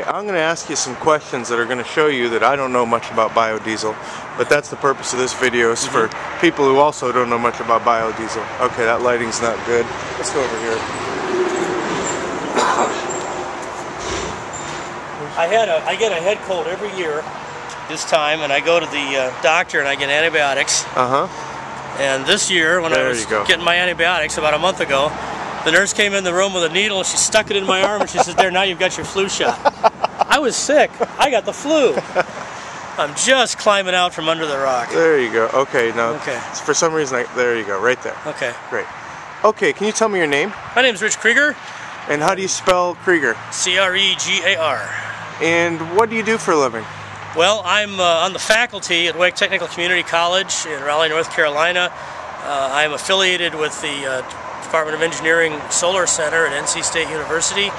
I'm going to ask you some questions that are going to show you that I don't know much about biodiesel, but that's the purpose of this video, is for people who also don't know much about biodiesel. Okay, that lighting's not good. Let's go over here. I get a head cold every year this time, and I go to the doctor and I get antibiotics. And this year, when I was getting my antibiotics about a month ago, the nurse came in the room with a needle and she stuck it in my arm and she said, "There, now you've got your flu shot." I was sick. I got the flu. I'm just climbing out from under the rock. There you go. Okay, now, for some reason, there you go, right there. Okay. Great. Okay, can you tell me your name? My name's Rich Cregar. And how do you spell Cregar? C-R-E-G-A-R. And what do you do for a living? Well, I'm on the faculty at Wake Technical Community College in Raleigh, North Carolina. I'm affiliated with the Department of Engineering Solar Center at NC State University.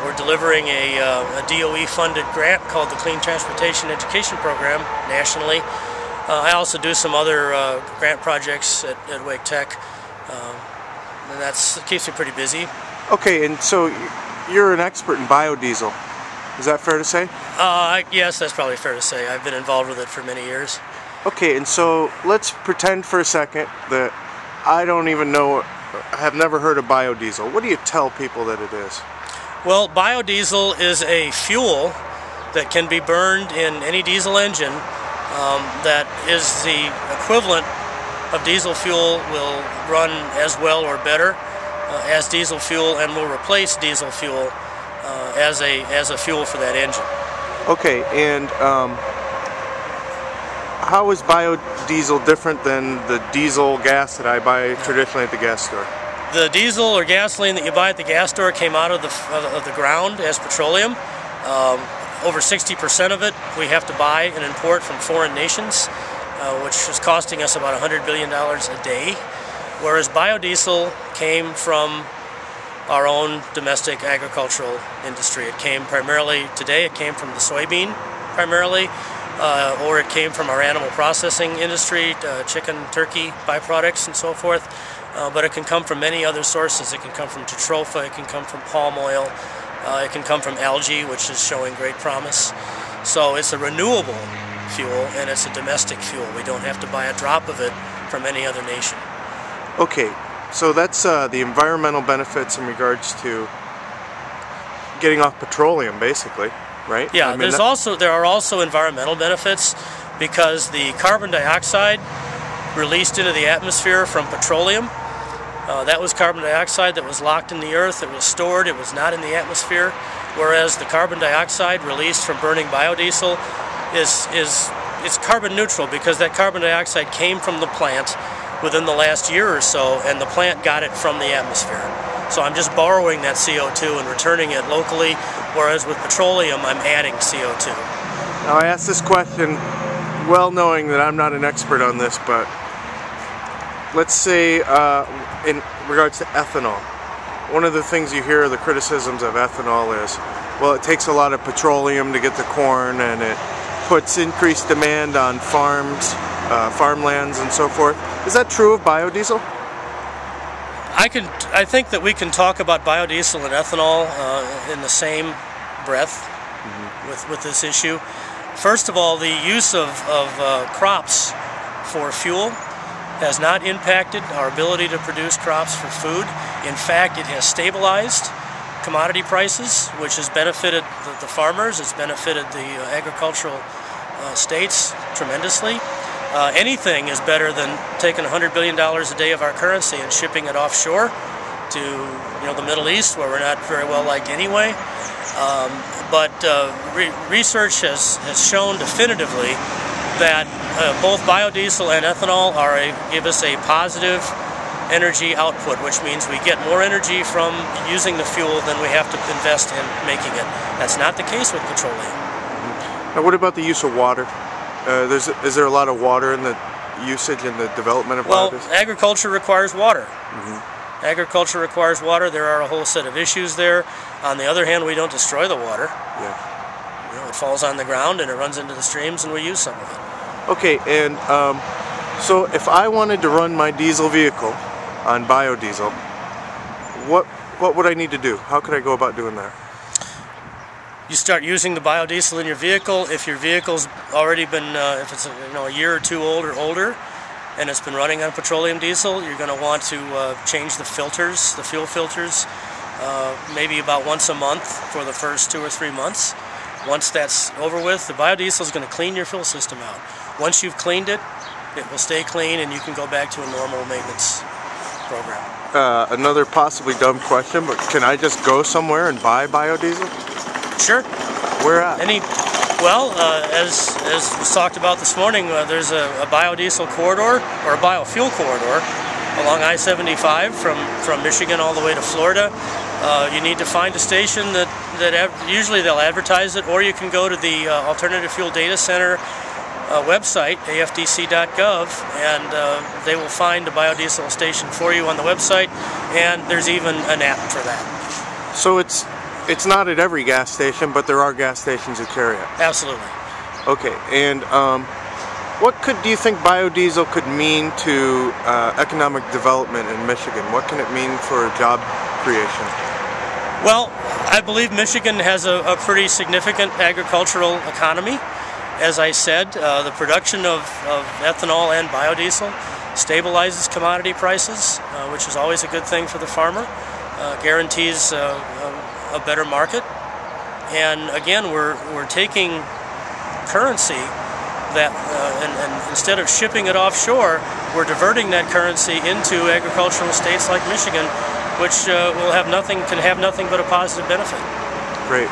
We're delivering a DOE-funded grant called the Clean Transportation Education Program nationally. I also do some other grant projects at Wake Tech, and that keeps me pretty busy. Okay, and so you're an expert in biodiesel. Is that fair to say? Yes, that's probably fair to say. I've been involved with it for many years. Okay, and so let's pretend for a second that I don't even know, I have never heard of biodiesel. What do you tell people that it is? Well, biodiesel is a fuel that can be burned in any diesel engine that is the equivalent of diesel fuel, will run as well or better as diesel fuel, and will replace diesel fuel as a fuel for that engine. Okay, and how is biodiesel different than the diesel gas that I buy traditionally at the gas store? The diesel or gasoline that you buy at the gas store came out of the ground as petroleum. Over 60% of it we have to buy and import from foreign nations, which is costing us about $100 billion a day, whereas biodiesel came from our own domestic agricultural industry. It came primarily, today it came from the soybean primarily, or it came from our animal processing industry, chicken, turkey, byproducts and so forth. But it can come from many other sources. It can come from jatropha, it can come from palm oil, it can come from algae, which is showing great promise. So it's a renewable fuel, and it's a domestic fuel. We don't have to buy a drop of it from any other nation. Okay, so that's the environmental benefits in regards to getting off petroleum, basically, right? Yeah, there are also environmental benefits, because the carbon dioxide released into the atmosphere from petroleum, that was carbon dioxide that was locked in the earth, it was stored, it was not in the atmosphere, whereas the carbon dioxide released from burning biodiesel it's carbon neutral, because that carbon dioxide came from the plant within the last year or so, and the plant got it from the atmosphere. So I'm just borrowing that CO2 and returning it locally, whereas with petroleum I'm adding CO2. Now I asked this question well knowing that I'm not an expert on this, but let's say in regards to ethanol, one of the things you hear, the criticisms of ethanol is, well, it takes a lot of petroleum to get the corn, and it puts increased demand on farms, farmlands and so forth. Is that true of biodiesel? I think that we can talk about biodiesel and ethanol in the same breath with this issue. First of all, the use of crops for fuel has not impacted our ability to produce crops for food. In fact, it has stabilized commodity prices, which has benefited the farmers, it's benefited the agricultural states tremendously. Anything is better than taking $100 billion a day of our currency and shipping it offshore to the Middle East, where we're not very well liked anyway. But research has shown definitively that both biodiesel and ethanol give us a positive energy output, which means we get more energy from using the fuel than we have to invest in making it. That's not the case with petroleum. Now what about the use of water? Is there a lot of water in the usage and the development of biodiesel? Well, agriculture requires water. Agriculture requires water. There are a whole set of issues there. On the other hand, we don't destroy the water. It falls on the ground and it runs into the streams, and we use some of it. Okay, and so if I wanted to run my diesel vehicle on biodiesel, what would I need to do? How could I go about doing that? You start using the biodiesel in your vehicle. If your vehicle's already been, if it's a year or two old or older, and it's been running on petroleum diesel, you're going to want to change the filters, the fuel filters, maybe about once a month for the first 2 or 3 months. Once that's over with, the biodiesel is going to clean your fuel system out. Once you've cleaned it, it will stay clean and you can go back to a normal maintenance program. Another possibly dumb question, but can I just go somewhere and buy biodiesel? Sure. Where at? Well, as was talked about this morning, there's a biodiesel corridor, or a biofuel corridor, along I-75 from Michigan all the way to Florida. You need to find a station that usually they'll advertise it, or you can go to the Alternative Fuel Data Center website, afdc.gov, and they will find a biodiesel station for you on the website, and there's even an app for that. So it's not at every gas station, but there are gas stations that carry it. Absolutely. Okay, and what do you think biodiesel could mean to economic development in Michigan? What can it mean for job creation? Well, I believe Michigan has a pretty significant agricultural economy. As I said, the production of ethanol and biodiesel stabilizes commodity prices, which is always a good thing for the farmer, guarantees a better market. And again, we're taking currency that, and instead of shipping it offshore, we're diverting that currency into agricultural states like Michigan, which can have nothing but a positive benefit. Great.